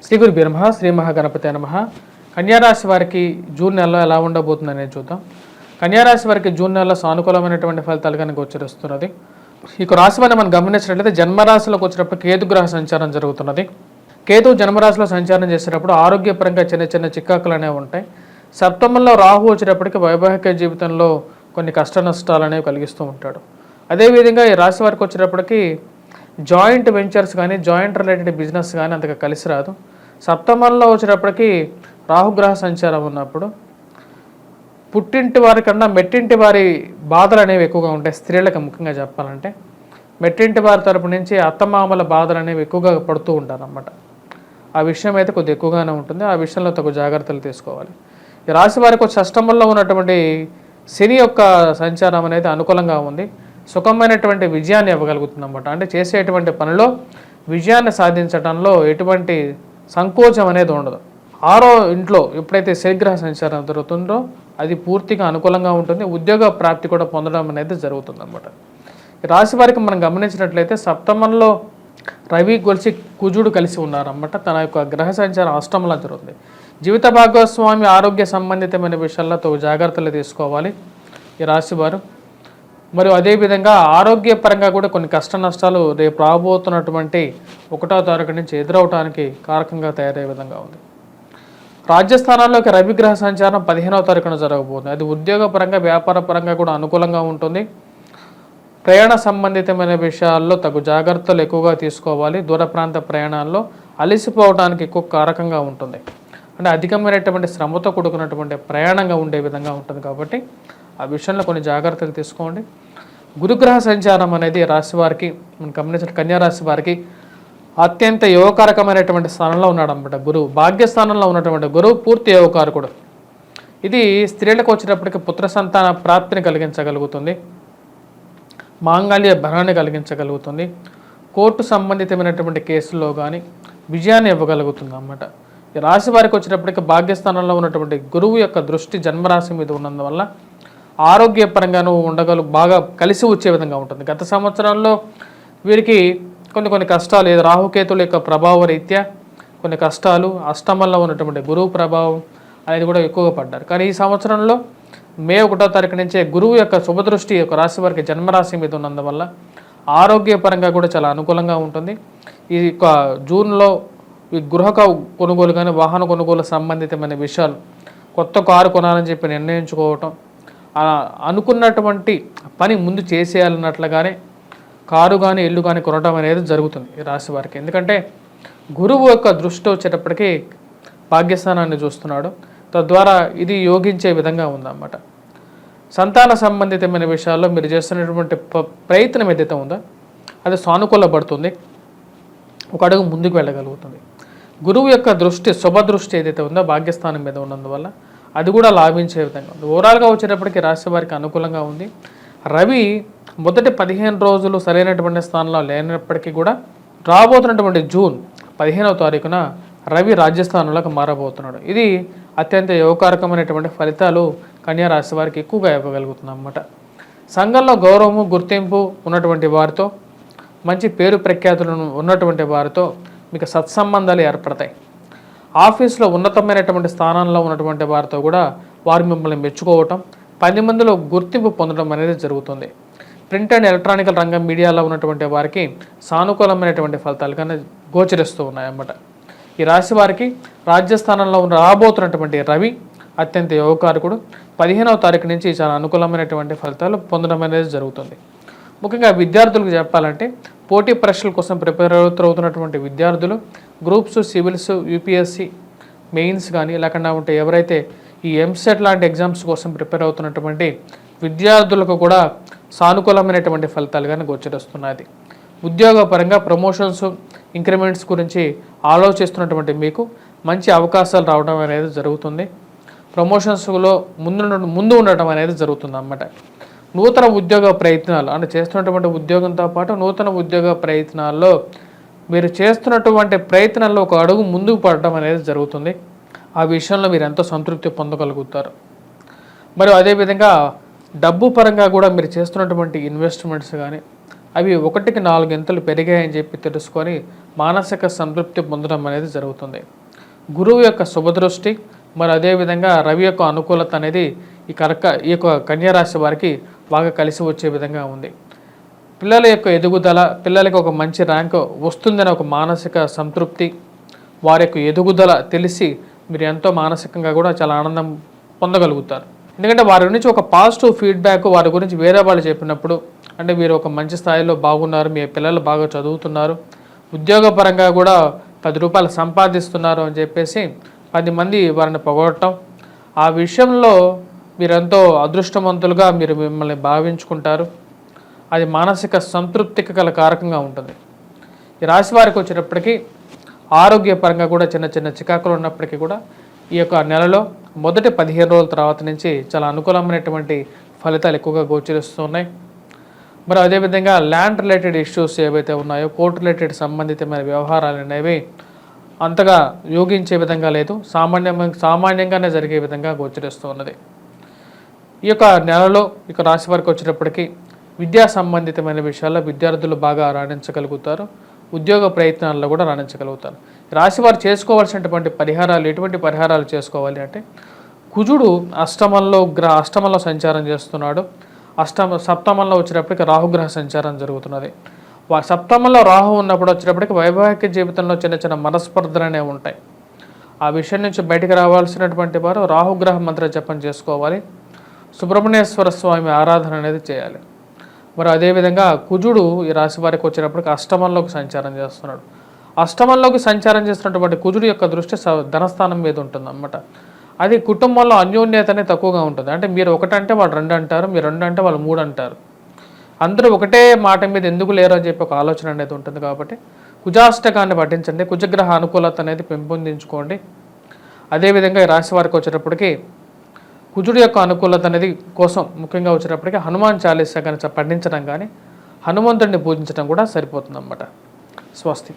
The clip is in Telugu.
శ్రీ గురు బ్రహ్మ శ్రీ మహాగణపతి నమః. కన్యారాశి వారికి జూన్ నెలలో ఎలా ఉండబోతుందనేది చూద్దాం. కన్యారాశి వారికి జూన్ నెలలో సానుకూలమైనటువంటి ఫలితాలు కనుక గోచరిస్తున్నది. ఈ రాశి వారిని మనం గమనించినట్లయితే జన్మరాశిలోకి వచ్చినప్పుడు కేతు గ్రహ సంచారం జరుగుతున్నది. కేతు జన్మరాశిలో సంచారం చేసేటప్పుడు ఆరోగ్యపరంగా చిన్న చిన్న చికాకులు అనేవి ఉంటాయి. సప్తమంలో రాహు వచ్చేటప్పటికి వైవాహిక జీవితంలో కొన్ని కష్ట నష్టాలు అనేవి కలిగిస్తూ ఉంటాడు. అదేవిధంగా ఈ రాశి వారికి వచ్చేటప్పటికి జాయింట్ వెంచర్స్ కానీ జాయింట్ రిలేటెడ్ బిజినెస్ కానీ అంతగా కలిసి రాదు. సప్తమంలో వచ్చేటప్పటికి రాహుగ్రహ సంచారం ఉన్నప్పుడు పుట్టింటి వారి కన్నా మెట్టింటి వారి బాధలు అనేవి ఎక్కువగా ఉంటాయి. స్త్రీలకు ముఖ్యంగా చెప్పాలంటే మెట్టింటి వారి తరపు నుంచి అత్తమామల బాధలు అనేవి ఎక్కువగా పడుతూ ఉంటారు అన్నమాట. ఆ విషయం అయితే కొద్దిగా ఎక్కువగానే ఉంటుంది. ఆ విషయంలో తగు జాగ్రత్తలు తీసుకోవాలి. ఈ రాశి వారికి షష్టమంలో ఉన్నటువంటి శని యొక్క సంచారం అనేది అనుకూలంగా ఉంది. సుఖమైనటువంటి విజయాన్ని ఇవ్వగలుగుతుంది అన్నమాట. అంటే చేసేటువంటి పనిలో విజయాన్ని సాధించడంలో ఎటువంటి సంకోచం అనేది ఉండదు. ఆరో ఇంట్లో ఎప్పుడైతే శనిగ్రహ సంచారం జరుగుతుందో అది పూర్తిగా అనుకూలంగా ఉంటుంది. ఉద్యోగ ప్రాప్తి కూడా పొందడం అనేది జరుగుతుంది అన్నమాట. ఈ రాశి వారికి మనం గమనించినట్లయితే సప్తమంలో రవి గొలిసి కుజుడు కలిసి ఉన్నారన్నమాట. తన యొక్క గ్రహ సంచారం అష్టమంలో జరుగుతుంది. జీవిత భాగస్వామి ఆరోగ్య సంబంధితమైన విషయాలతో జాగ్రత్తలు తీసుకోవాలి ఈ రాశి వారు. మరియు అదేవిధంగా ఆరోగ్యపరంగా కూడా కొన్ని కష్ట నష్టాలు రేపు రాబోతున్నటువంటి 1వ తారీఖు నుంచి ఎదురవటానికి కారకంగా తయారయ్యే విధంగా ఉంది. రాజ్యస్థానాల్లోకి రవిగ్రహ సంచారం 15వ తారీఖున జరగబోతుంది. అది ఉద్యోగపరంగా వ్యాపార పరంగా కూడా అనుకూలంగా ఉంటుంది. ప్రయాణ సంబంధితమైన విషయాల్లో తగు జాగ్రత్తలు ఎక్కువగా తీసుకోవాలి. దూర ప్రాంత ప్రయాణాల్లో అలసిపోవడానికి ఎక్కువ కారకంగా ఉంటుంది. అంటే అధికమైనటువంటి శ్రమతో కూడుకున్నటువంటి ప్రయాణంగా ఉండే విధంగా ఉంటుంది. కాబట్టి ఆ విషయంలో కొన్ని జాగ్రత్తలు తీసుకోండి. గురుగ్రహ సంచారం అనేది రాశి వారికి మనం గమనించిన కన్యారాశి వారికి అత్యంత యోగకారకమైనటువంటి స్థానంలో ఉన్నాడు అన్నమాట. గురువు భాగ్యస్థానంలో ఉన్నటువంటి గురువు పూర్తి యోగకారకుడు. ఇది స్త్రీలకు వచ్చేటప్పటికి పుత్ర సంతాన ప్రాప్తిని కలిగించగలుగుతుంది. మాంగళ్య బలాన్ని కలిగించగలుగుతుంది. కోర్టు సంబంధితమైనటువంటి కేసుల్లో కానీ విజయాన్ని ఇవ్వగలుగుతుంది అన్నమాట. ఈ రాశి వారికి వచ్చేటప్పటికి భాగ్యస్థానంలో ఉన్నటువంటి గురువు యొక్క దృష్టి జన్మరాశి మీద ఉన్నందువల్ల ఆరోగ్యపరంగాను బాగా కలిసి వచ్చే విధంగా ఉంటుంది. గత సంవత్సరాల్లో వీరికి కొన్ని కష్టాలు రాహుకేతుల యొక్క ప్రభావ రీత్యా కొన్ని కష్టాలు, అష్టమంలో ఉన్నటువంటి గురువు ప్రభావం అనేది కూడా ఎక్కువగా పడ్డారు. కానీ ఈ సంవత్సరంలో మే 1వ తారీఖు నుంచే గురువు యొక్క శుభదృష్టి యొక్క రాశి వారికి జన్మరాశి మీద ఉన్నందువల్ల ఆరోగ్యపరంగా కూడా చాలా అనుకూలంగా ఉంటుంది. ఈ యొక్క జూన్లో ఈ గృహ కొనుగోలు కానీ వాహన కొనుగోలు సంబంధితమైన విషయాలు, కొత్త కారు కొనాలని చెప్పి నిర్ణయించుకోవటం, అనుకున్నటువంటి పని ముందు చేసేయాలన్నట్లుగానే కారు కానీ ఇల్లు కానీ కొనడం అనేది జరుగుతుంది ఈ రాశి వారికి. ఎందుకంటే గురువు యొక్క దృష్టి వచ్చేటప్పటికి భాగ్యస్థానాన్ని చూస్తున్నాడు. తద్వారా ఇది యోగించే విధంగా ఉందన్నమాట. సంతాన సంబంధితమైన విషయాల్లో మీరు చేస్తున్నటువంటి ప్రయత్నం ఏదైతే ఉందో అది సానుకూలపడుతుంది. ఒక అడుగు ముందుకు వెళ్ళగలుగుతుంది. గురువు యొక్క దృష్టి శుభదృష్టి ఏదైతే ఉందో భాగ్యస్థానం మీద ఉన్నందువల్ల అది కూడా లాభించే విధంగా ఉంది. ఓవరాల్గా వచ్చేటప్పటికి రాశి వారికి అనుకూలంగా ఉంది. రవి మొదటి 15 రోజులు సరైనటువంటి స్థానంలో లేనప్పటికీ కూడా రాబోతున్నటువంటి జూన్ 15వ తారీఖున రవి రాజ్యస్థానంలోకి మారబోతున్నాడు. ఇది అత్యంత యోగకారకమైనటువంటి ఫలితాలు కన్యా రాశి వారికి ఎక్కువగా ఇవ్వగలుగుతుంది అన్నమాట. సంఘంలో గౌరవము గుర్తింపు ఉన్నటువంటి వారితో, మంచి పేరు ప్రఖ్యాతులను ఉన్నటువంటి వారితో మీకు సత్సంబంధాలు ఏర్పడతాయి. ఆఫీస్లో ఉన్నతమైనటువంటి స్థానంలో ఉన్నటువంటి వారితో కూడా వారు మిమ్మల్ని మెచ్చుకోవటం, 10 మందిలో గుర్తింపు పొందడం అనేది జరుగుతుంది. ప్రింట్ అండ్ ఎలక్ట్రానికల్ రంగం మీడియాలో ఉన్నటువంటి వారికి సానుకూలమైనటువంటి ఫలితాలు కానీ గోచరిస్తూ ఉన్నాయన్నమాట. ఈ రాశి వారికి రాజ్యస్థానంలో రాబోతున్నటువంటి రవి అత్యంత యోగకారకుడు. 15వ తారీఖు నుంచి చాలా అనుకూలమైనటువంటి ఫలితాలు పొందడం అనేది జరుగుతుంది. ముఖ్యంగా విద్యార్థులకు చెప్పాలంటే పోటీ పరీక్షల కోసం ప్రిపేర్ అవుతున్నటువంటి విద్యార్థులు, గ్రూప్స్, సివిల్స్, యూపీఎస్సి మెయిన్స్ కానీ లేకుండా ఉంటే ఎవరైతే ఈ ఎంసెట్ లాంటి ఎగ్జామ్స్ కోసం ప్రిపేర్ అవుతున్నటువంటి విద్యార్థులకు కూడా సానుకూలమైనటువంటి ఫలితాలు కానీ గోచరిస్తున్నది. ఉద్యోగపరంగా ప్రమోషన్స్, ఇంక్రిమెంట్స్ గురించి ఆలోచిస్తున్నటువంటి మీకు మంచి అవకాశాలు రావడం అనేది జరుగుతుంది. ప్రమోషన్స్లో ముందు ఉండటం అనేది జరుగుతుంది అన్నమాట. నూతన ఉద్యోగ ప్రయత్నాలు అంటే చేస్తున్నటువంటి ఉద్యోగంతో పాటు నూతన ఉద్యోగ ప్రయత్నాల్లో మీరు చేస్తున్నటువంటి ప్రయత్నాల్లో ఒక అడుగు ముందుకు పడటం అనేది జరుగుతుంది. ఆ విషయంలో మీరు ఎంతో సంతృప్తి పొందగలుగుతారు. మరియు అదేవిధంగా డబ్బు పరంగా కూడా మీరు చేస్తున్నటువంటి ఇన్వెస్ట్మెంట్స్ కానీ అవి 1కి 4 ఇంతలు పెరిగాయని చెప్పి తెలుసుకొని మానసిక సంతృప్తి పొందడం అనేది జరుగుతుంది. గురువు యొక్క శుభదృష్టి మరి అదేవిధంగా రవి యొక్క అనుకూలత అనేది ఈ యొక్క కన్యారాశి వారికి బాగా కలిసి వచ్చే విధంగా ఉంది. పిల్లల యొక్క ఎదుగుదల, పిల్లలకి ఒక మంచి ర్యాంకు వస్తుందని ఒక మానసిక సంతృప్తి, వారి యొక్క ఎదుగుదల తెలిసి మీరు ఎంతో మానసికంగా కూడా చాలా ఆనందం పొందగలుగుతారు. ఎందుకంటే వారి నుంచి ఒక పాజిటివ్ ఫీడ్బ్యాక్ వారి గురించి వేరే వాళ్ళు చెప్పినప్పుడు, అంటే మీరు ఒక మంచి స్థాయిలో బాగున్నారు, మీ పిల్లలు బాగా చదువుతున్నారు, ఉద్యోగపరంగా కూడా 10 రూపాయలు సంపాదిస్తున్నారు అని చెప్పేసి 10 మంది వారిని పొగడటం, ఆ విషయంలో మీరెంతో అదృష్టవంతులుగా మీరు మిమ్మల్ని భావించుకుంటారు. అది మానసిక సంతృప్తికి గల కారకంగా ఉంటుంది. ఈ రాశి వారికి వచ్చేటప్పటికీ ఆరోగ్యపరంగా కూడా చిన్న చిన్న చికాకులు ఉన్నప్పటికీ కూడా ఈ యొక్క నెలలో మొదటి 15 రోజుల తర్వాత నుంచి చాలా అనుకూలమైనటువంటి ఫలితాలు ఎక్కువగా గోచరిస్తున్నాయి. మరి అదేవిధంగా ల్యాండ్ రిలేటెడ్ ఇష్యూస్ ఏవైతే ఉన్నాయో, కోర్టు రిలేటెడ్ సంబంధితమైన వ్యవహారాలు అనేవి అంతగా యోగించే విధంగా లేదు, సామాన్యంగానే జరిగే విధంగా గోచరిస్తూ ఉన్నది. ఈ యొక్క నెలలో ఇక రాశి వారికి వచ్చేటప్పటికీ విద్యా సంబంధితమైన విషయాల్లో విద్యార్థులు బాగా రాణించగలుగుతారు, ఉద్యోగ ప్రయత్నాల్లో కూడా రాణించగలుగుతారు. రాశివారు చేసుకోవాల్సినటువంటి పరిహారాలు, ఎటువంటి పరిహారాలు చేసుకోవాలి అంటే, కుజుడు అష్టమంలో సంచారం చేస్తున్నాడు. సప్తమంలో వచ్చేటప్పటికి రాహుగ్రహ సంచారం జరుగుతున్నది. సప్తమంలో రాహు ఉన్నప్పుడు వచ్చేటప్పటికి వైవాహిక జీవితంలో చిన్న చిన్న మనస్పర్ధలు అనేవి ఉంటాయి. ఆ విషయం నుంచి బయటకు రావాల్సినటువంటి వారు రాహుగ్రహ మంత్ర జపం చేసుకోవాలి, సుబ్రహ్మణ్యేశ్వర స్వామి ఆరాధన అనేది చేయాలి. మరి అదేవిధంగా కుజుడు ఈ రాశి వారికి వచ్చేటప్పటికి అష్టమంలోకి సంచారం చేస్తున్నాడు. అష్టమంలోకి సంచారం చేస్తున్నటువంటి కుజుడు యొక్క దృష్టి ధనస్థానం మీద ఉంటుంది అన్నమాట. అది కుటుంబంలో అన్యోన్యత అనేది తక్కువగా ఉంటుంది. అంటే మీరు ఒకటంటే వాళ్ళు 2 అంటారు, మీరు 2 అంటే వాళ్ళు 3 అంటారు. అందరూ ఒకటే మాట మీద ఎందుకు లేరు అని చెప్పి ఒక ఆలోచన అనేది ఉంటుంది. కాబట్టి కుజాష్టకాన్ని పఠించండి, కుజగ్రహ అనుకూలత అనేది పెంపొందించుకోండి. అదేవిధంగా ఈ రాశి వారికి వచ్చేటప్పటికి కుజుడు యొక్క అనుకూలత అనేది కోసం ముఖ్యంగా వచ్చేటప్పటికి హనుమాన్ చాలీసా కానీ పఠించడం కానీ హనుమంతుడిని పూజించడం కూడా సరిపోతుంది అన్నమాట. స్వస్తి.